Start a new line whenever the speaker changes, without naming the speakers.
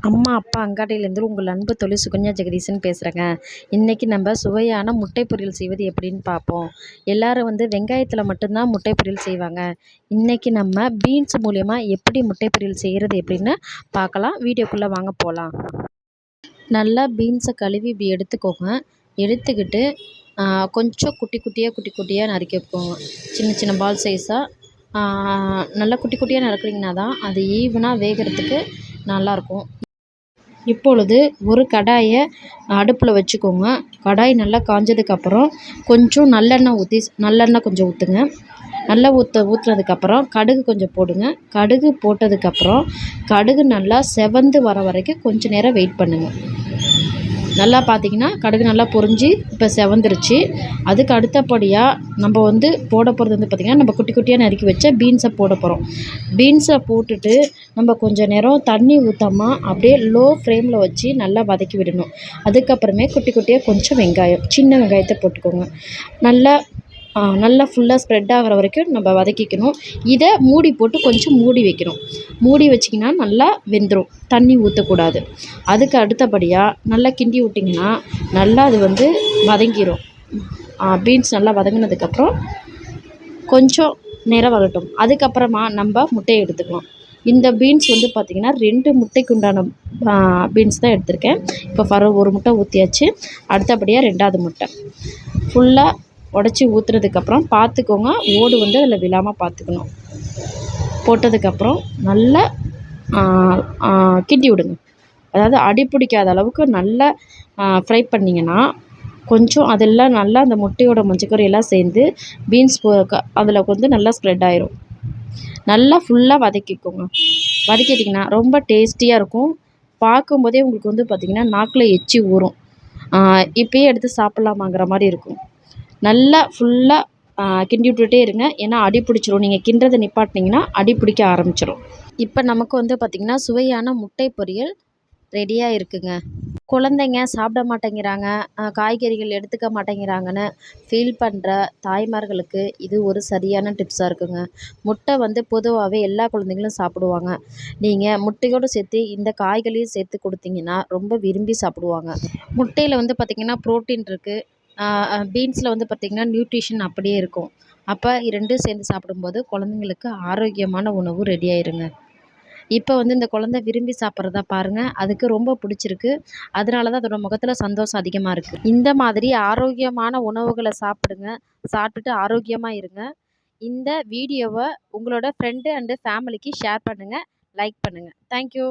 அம்மா அப்பா அங்காடியிலேருந்து உங்கள் அன்பு தோழி சுகன்யா ஜெகதீசன் பேசுகிறேங்க. இன்றைக்கி நம்ம சுவையான முட்டை பொரியல் செய்வது எப்படின்னு பார்ப்போம். எல்லோரும் வெங்காயத்தில் மட்டும்தான் முட்டை பொரியல் செய்வாங்க. இன்றைக்கி நம்ம பீன்ஸ் மூலயமா எப்படி முட்டை பொரியல் செய்கிறது எப்படின்னு பார்க்கலாம். வீடியோக்குள்ளே வாங்க போகலாம். நல்லா பீன்ஸை கழுவி இப்படி எடுத்துக்கோங்க. எடுத்துக்கிட்டு கொஞ்சம் குட்டி குட்டியாக நறுக்கிக்கோங்க. சின்ன சின்ன பால் சைஸாக நல்லா குட்டி குட்டியாக நறுக்குனீங்கன்னா தான் அது ஈவனாக வேகிறதுக்கு நல்லாயிருக்கும். இப்பொழுது ஒரு கடாயை அடுப்பில் வச்சுக்கோங்க. கடாய் நல்லா காஞ்சதுக்கப்புறம் கொஞ்சம் நல்லெண்ணெய் கொஞ்சம் ஊற்றுங்க. நல்லா ஊற்றுனதுக்கப்புறம் கடுகு கொஞ்சம் போடுங்க. கடுகு போட்டதுக்கப்புறம் கடுகு நல்லா செவந்து வர வரைக்கும் கொஞ்சம் நேரம் வெயிட் பண்ணுங்கள். நல்லா பார்த்தீங்கன்னா கடுகு நல்லா பொரிஞ்சு இப்போ செவந்துருச்சு. அதுக்கு அடுத்தபடியாக நம்ம போட போகிறது பார்த்திங்கன்னா நம்ம குட்டி குட்டியாக நறுக்கி வச்ச பீன்ஸை போட போகிறோம். பீன்ஸை போட்டுட்டு நம்ம கொஞ்சம் நேரம் தண்ணி ஊற்றாமல் அப்படியே லோ ஃப்ளேமில் வச்சு நல்லா வதக்கி விடணும். அதுக்கப்புறமே குட்டி குட்டியாக கொஞ்சம் சின்ன வெங்காயத்தை போட்டுக்கோங்க. நல்லா ஃபுல்லாக ஸ்ப்ரெட் ஆகிற வரைக்கும் நம்ம வதக்கிக்கணும். இதை மூடி போட்டு கொஞ்சம் மூடி வைக்கணும். மூடி வச்சிங்கன்னா நல்லா வெந்துடும். தண்ணி ஊற்றக்கூடாது. அதுக்கு அடுத்தபடியாக நல்லா கிண்டி விட்டிங்கன்னா நல்லா அது வதங்கிடும். பீன்ஸ் நல்லா வதங்கினதுக்கப்புறம் கொஞ்சம் நேரம் வரட்டும். அதுக்கப்புறமா நம்ம முட்டையை எடுத்துக்கலாம். இந்த பீன்ஸ் பார்த்திங்கன்னா 2 முட்டைக்கு உண்டான பீன்ஸ் தான் எடுத்திருக்கேன். இப்போ ஒரு முட்டை ஊற்றியாச்சு. அடுத்தபடியாக 2வது முட்டை ஃபுல்லாக உடச்சி ஊற்றுனதுக்கப்புறம் பார்த்துக்கோங்க, ஓடு அதில் விழாமல் பார்த்துக்கணும். போட்டதுக்கப்புறம் நல்லா கிண்டி விடுங்க. அதாவது அடி பிடிக்காத அளவுக்கு நல்லா ஃப்ரை பண்ணிங்கன்னா கொஞ்சம் அதெல்லாம் நல்லா அந்த முட்டையோட மஞ்சக்கறியெல்லாம் சேர்ந்து பீன்ஸ் அதில் நல்லா ஸ்ப்ரெட் ஆயிரும். நல்லா ஃபுல்லாக வதக்கிக்கோங்க. வதக்கிட்டிங்கன்னா ரொம்ப டேஸ்டியாக இருக்கும். பார்க்கும்போதே உங்களுக்கு பார்த்திங்கன்னா நாக்கில் எச்சி ஊறும். இப்போயே எடுத்து சாப்பிட்லாமாங்கிற மாதிரி இருக்கும். நல்லா ஃபுல்லாக கிண்டி விட்டுட்டே இருங்க. ஏன்னா அடி பிடிச்சிரும். நீங்கள் கிண்டுறதை நிப்பாட்டினீங்கன்னா அடி பிடிக்க ஆரம்பிச்சிடும். இப்போ நமக்கு பார்த்திங்கன்னா சுவையான முட்டை பொரியல் ரெடியாக இருக்குங்க. குழந்தைங்க சாப்பிட மாட்டேங்கிறாங்க, காய்கறிகள் எடுத்துக்க மாட்டேங்கிறாங்கன்னு ஃபீல் பண்ணுற தாய்மார்களுக்கு இது ஒரு சரியான டிப்ஸாக இருக்குங்க. முட்டை பொதுவாகவே எல்லா குழந்தைங்களும் சாப்பிடுவாங்க. நீங்கள் முட்டையோடு சேர்த்து இந்த காய்களையும் சேர்த்து கொடுத்தீங்கன்னா ரொம்ப விரும்பி சாப்பிடுவாங்க. முட்டையில் பார்த்திங்கன்னா ப்ரோட்டீன் இருக்குது. பீன்ஸில் பார்த்திங்கன்னா நியூட்ரிஷன் அப்படியே இருக்கும். அப்போ 2ம் சேர்ந்து சாப்பிடும்போது குழந்தைங்களுக்கு ஆரோக்கியமான உணவு ரெடி ஆயிருங்க. இப்போ இந்த குழந்தை விரும்பி சாப்பிட்றத பாருங்கள். அதுக்கு ரொம்ப பிடிச்சிருக்கு. அதனால தான் அதோட முகத்தில் சந்தோஷம் அதிகமாக இருக்குது. இந்த மாதிரி ஆரோக்கியமான உணவுகளை சாப்பிடுங்க. சாப்பிட்டுட்டு ஆரோக்கியமாக இருங்க. இந்த வீடியோவை உங்களோட ஃப்ரெண்டு அண்டு ஃபேமிலிக்கு ஷேர் பண்ணுங்கள். லைக் பண்ணுங்கள். தேங்க்யூ.